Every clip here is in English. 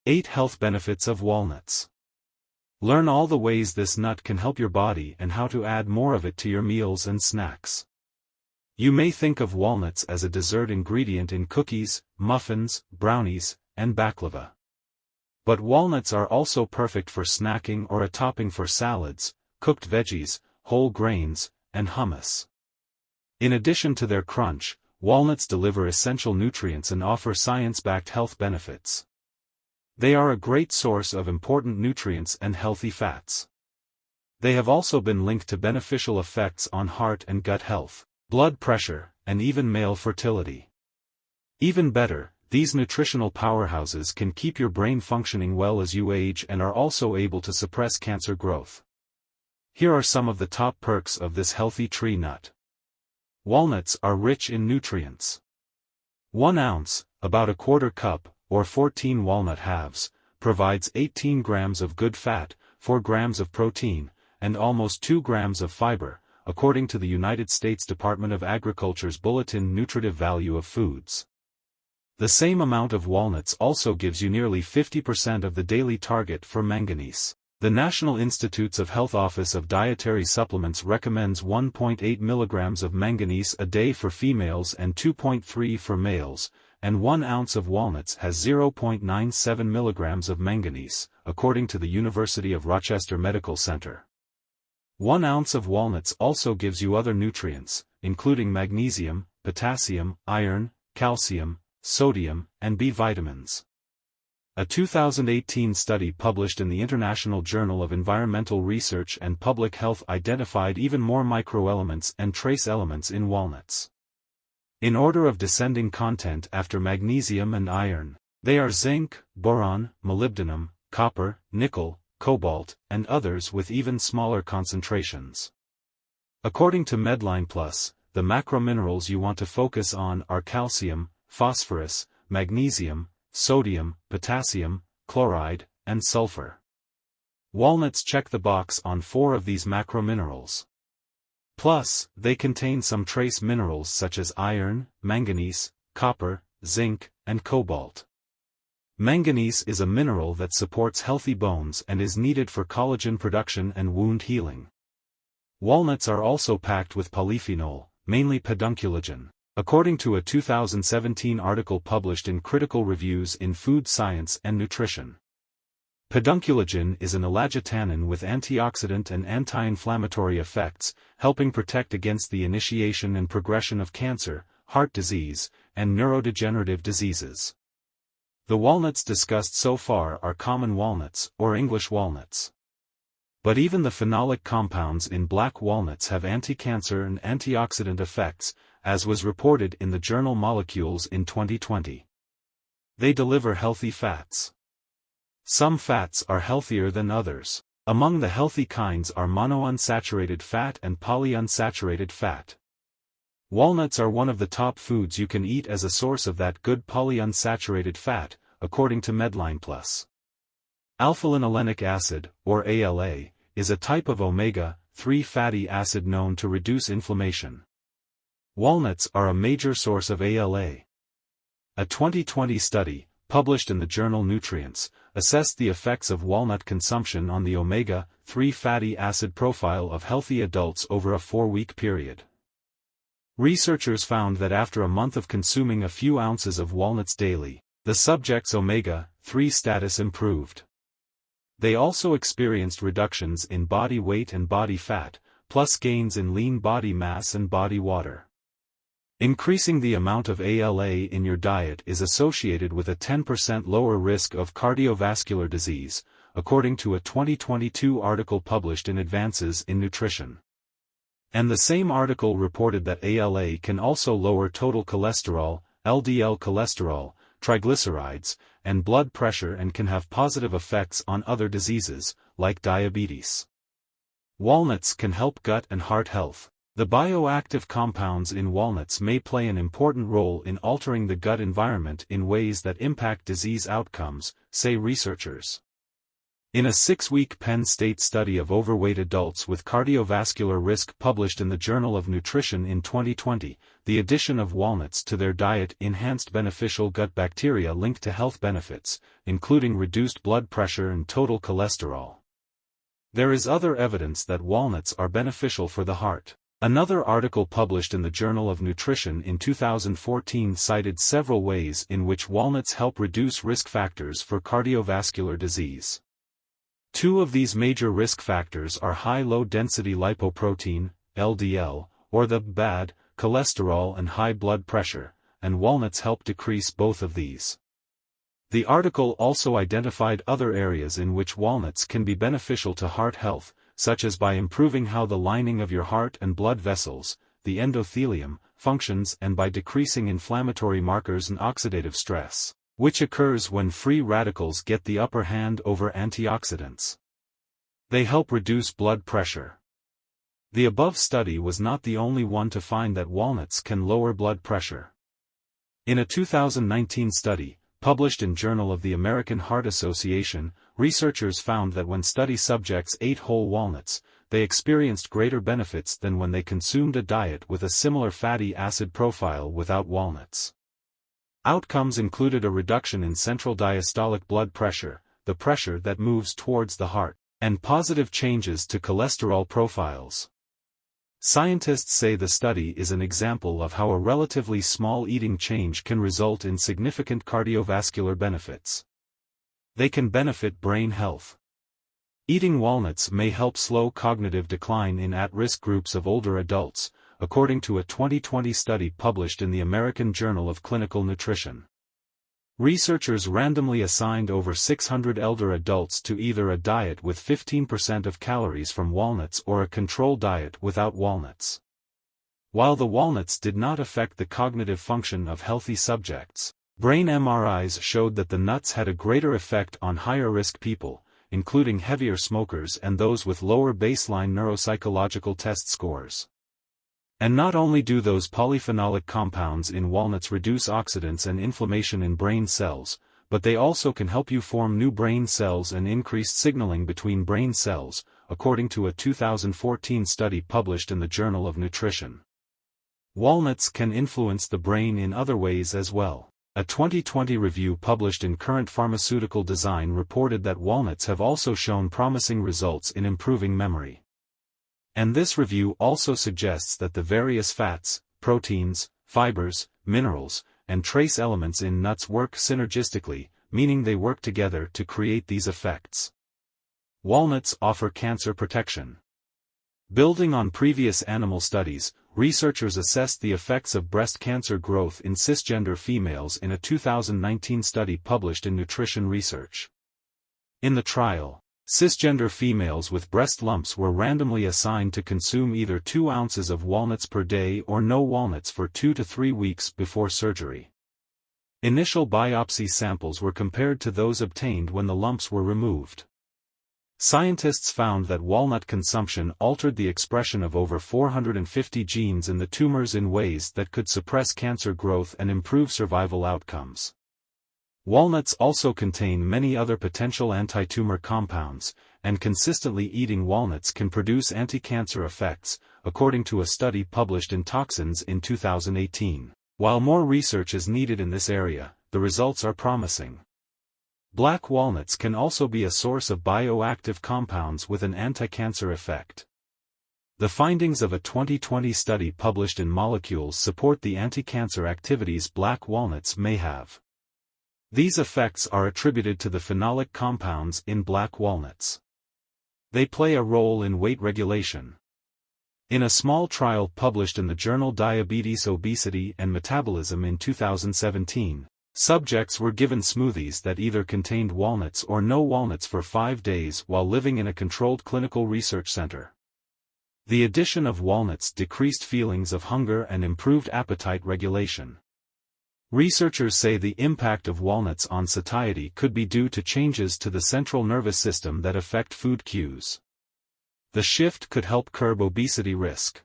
8 Health Benefits of Walnuts. Learn all the ways this nut can help your body and how to add more of it to your meals and snacks. You may think of walnuts as a dessert ingredient in cookies, muffins, brownies, and baklava. But walnuts are also perfect for snacking or a topping for salads, cooked veggies, whole grains, and hummus. In addition to their crunch, walnuts deliver essential nutrients and offer science-backed health benefits. They are a great source of important nutrients and healthy fats. They have also been linked to beneficial effects on heart and gut health, blood pressure, and even male fertility. Even better, these nutritional powerhouses can keep your brain functioning well as you age and are also able to suppress cancer growth. Here are some of the top perks of this healthy tree nut. Walnuts are rich in nutrients. 1 ounce, about a quarter cup, or 14 walnut halves, provides 18 grams of good fat, 4 grams of protein, and almost 2 grams of fiber, according to the United States Department of Agriculture's Bulletin Nutritive Value of Foods. The same amount of walnuts also gives you nearly 50% of the daily target for manganese. The National Institutes of Health Office of Dietary Supplements recommends 1.8 milligrams of manganese a day for females and 2.3 for males, and 1 ounce of walnuts has 0.97 milligrams of manganese, according to the University of Rochester Medical Center. 1 ounce of walnuts also gives you other nutrients, including magnesium, potassium, iron, calcium, sodium, and B vitamins. A 2018 study published in the International Journal of Environmental Research and Public Health identified even more microelements and trace elements in walnuts. In order of descending content after magnesium and iron, they are zinc, boron, molybdenum, copper, nickel, cobalt, and others with even smaller concentrations. According to Medline Plus, the macrominerals you want to focus on are calcium, phosphorus, magnesium, sodium, potassium, chloride, and sulfur. Walnuts check the box on 4 of these macrominerals. Plus, they contain some trace minerals such as iron, manganese, copper, zinc, and cobalt. Manganese is a mineral that supports healthy bones and is needed for collagen production and wound healing. Walnuts are also packed with polyphenol, mainly pedunculogen. According to a 2017 article published in Critical Reviews in Food Science and Nutrition. Pedunculogen is an ellagitannin with antioxidant and anti-inflammatory effects, helping protect against the initiation and progression of cancer, heart disease, and neurodegenerative diseases. The walnuts discussed so far are common walnuts, or English walnuts. But even the phenolic compounds in black walnuts have anti-cancer and antioxidant effects, as was reported in the journal Molecules in 2020. They deliver healthy fats. Some fats are healthier than others. Among the healthy kinds are monounsaturated fat and polyunsaturated fat. Walnuts are one of the top foods you can eat as a source of that good polyunsaturated fat, according to Medline Plus. Alpha-linolenic acid, or ALA, is a type of omega-3 fatty acid known to reduce inflammation. Walnuts are a major source of ALA. A 2020 study, published in the journal Nutrients, assessed the effects of walnut consumption on the omega-3 fatty acid profile of healthy adults over a 4-week period. Researchers found that after a month of consuming a few ounces of walnuts daily, the subject's omega-3 status improved. They also experienced reductions in body weight and body fat, plus gains in lean body mass and body water. Increasing the amount of ALA in your diet is associated with a 10% lower risk of cardiovascular disease, according to a 2022 article published in Advances in Nutrition. And the same article reported that ALA can also lower total cholesterol, LDL cholesterol, triglycerides, and blood pressure and can have positive effects on other diseases, like diabetes. Walnuts can help gut and heart health. The bioactive compounds in walnuts may play an important role in altering the gut environment in ways that impact disease outcomes, say researchers. In a 6-week Penn State study of overweight adults with cardiovascular risk published in the Journal of Nutrition in 2020, the addition of walnuts to their diet enhanced beneficial gut bacteria linked to health benefits, including reduced blood pressure and total cholesterol. There is other evidence that walnuts are beneficial for the heart. Another article published in the Journal of Nutrition in 2014 cited several ways in which walnuts help reduce risk factors for cardiovascular disease. Two of these major risk factors are high low-density lipoprotein, LDL, or the bad cholesterol, and high blood pressure, and walnuts help decrease both of these. The article also identified other areas in which walnuts can be beneficial to heart health, such as by improving how the lining of your heart and blood vessels, the endothelium, functions, and by decreasing inflammatory markers and oxidative stress, which occurs when free radicals get the upper hand over antioxidants. They help reduce blood pressure. The above study was not the only one to find that walnuts can lower blood pressure. In a 2019 study, published in Journal of the American Heart Association, researchers found that when study subjects ate whole walnuts, they experienced greater benefits than when they consumed a diet with a similar fatty acid profile without walnuts. Outcomes included a reduction in central diastolic blood pressure, the pressure that moves towards the heart, and positive changes to cholesterol profiles. Scientists say the study is an example of how a relatively small eating change can result in significant cardiovascular benefits. They can benefit brain health. Eating walnuts may help slow cognitive decline in at-risk groups of older adults, according to a 2020 study published in the American Journal of Clinical Nutrition. Researchers randomly assigned over 600 elder adults to either a diet with 15% of calories from walnuts or a control diet without walnuts. While the walnuts did not affect the cognitive function of healthy subjects, brain MRIs showed that the nuts had a greater effect on higher-risk people, including heavier smokers and those with lower baseline neuropsychological test scores. And not only do those polyphenolic compounds in walnuts reduce oxidants and inflammation in brain cells, but they also can help you form new brain cells and increase signaling between brain cells, according to a 2014 study published in the Journal of Nutrition. Walnuts can influence the brain in other ways as well. A 2020 review published in Current Pharmaceutical Design reported that walnuts have also shown promising results in improving memory. And this review also suggests that the various fats, proteins, fibers, minerals, and trace elements in nuts work synergistically, meaning they work together to create these effects. Walnuts offer cancer protection. Building on previous animal studies, researchers assessed the effects of breast cancer growth in cisgender females in a 2019 study published in Nutrition Research. In the trial, cisgender females with breast lumps were randomly assigned to consume either 2 ounces of walnuts per day or no walnuts for 2 to 3 weeks before surgery. Initial biopsy samples were compared to those obtained when the lumps were removed. Scientists found that walnut consumption altered the expression of over 450 genes in the tumors in ways that could suppress cancer growth and improve survival outcomes. Walnuts also contain many other potential anti-tumor compounds, and consistently eating walnuts can produce anti-cancer effects, according to a study published in Toxins in 2018. While more research is needed in this area, the results are promising. Black walnuts can also be a source of bioactive compounds with an anti-cancer effect. The findings of a 2020 study published in Molecules support the anti-cancer activities black walnuts may have. These effects are attributed to the phenolic compounds in black walnuts. They play a role in weight regulation. In a small trial published in the journal Diabetes, Obesity, and Metabolism in 2017, subjects were given smoothies that either contained walnuts or no walnuts for 5 days while living in a controlled clinical research center. The addition of walnuts decreased feelings of hunger and improved appetite regulation. Researchers say the impact of walnuts on satiety could be due to changes to the central nervous system that affect food cues. The shift could help curb obesity risk.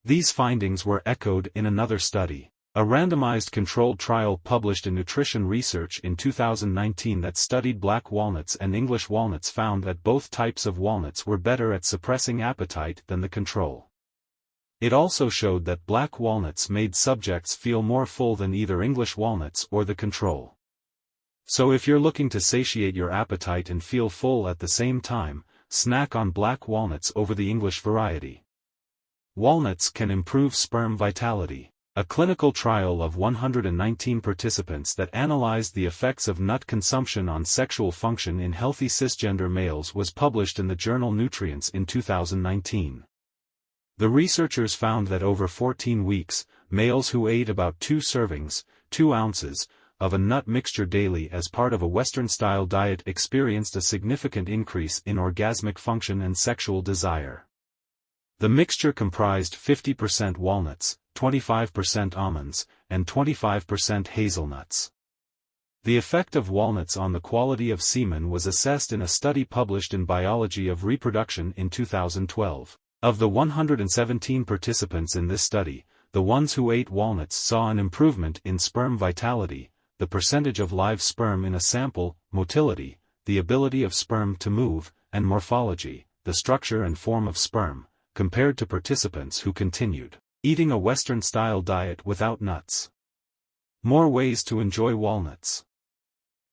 These findings were echoed in another study. A randomized controlled trial published in Nutrition Research in 2019 that studied black walnuts and English walnuts found that both types of walnuts were better at suppressing appetite than the control. It also showed that black walnuts made subjects feel more full than either English walnuts or the control. So if you're looking to satiate your appetite and feel full at the same time, snack on black walnuts over the English variety. Walnuts can improve sperm vitality. A clinical trial of 119 participants that analyzed the effects of nut consumption on sexual function in healthy cisgender males was published in the journal Nutrients in 2019. The researchers found that over 14 weeks, males who ate about 2 servings, 2 ounces, of a nut mixture daily as part of a Western-style diet experienced a significant increase in orgasmic function and sexual desire. The mixture comprised 50% walnuts, 25% almonds, and 25% hazelnuts. The effect of walnuts on the quality of semen was assessed in a study published in Biology of Reproduction in 2012. Of the 117 participants in this study, the ones who ate walnuts saw an improvement in sperm vitality, the percentage of live sperm in a sample, motility, the ability of sperm to move, and morphology, the structure and form of sperm, compared to participants who continued eating a Western-style diet without nuts. More ways to enjoy walnuts.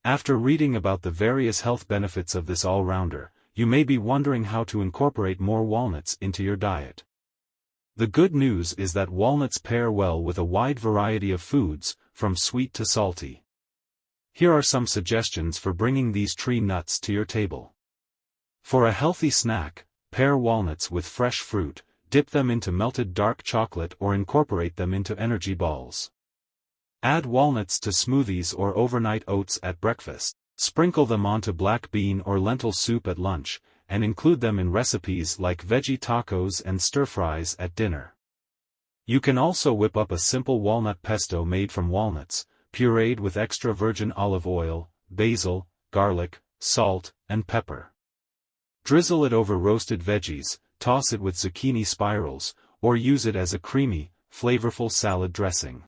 After reading about the various health benefits of this all-rounder, you may be wondering how to incorporate more walnuts into your diet. The good news is that walnuts pair well with a wide variety of foods, from sweet to salty. Here are some suggestions for bringing these tree nuts to your table. For a healthy snack, pair walnuts with fresh fruit, dip them into melted dark chocolate or incorporate them into energy balls. Add walnuts to smoothies or overnight oats at breakfast. Sprinkle them onto black bean or lentil soup at lunch, and include them in recipes like veggie tacos and stir-fries at dinner. You can also whip up a simple walnut pesto made from walnuts, pureed with extra virgin olive oil, basil, garlic, salt, and pepper. Drizzle it over roasted veggies, toss it with zucchini spirals, or use it as a creamy, flavorful salad dressing.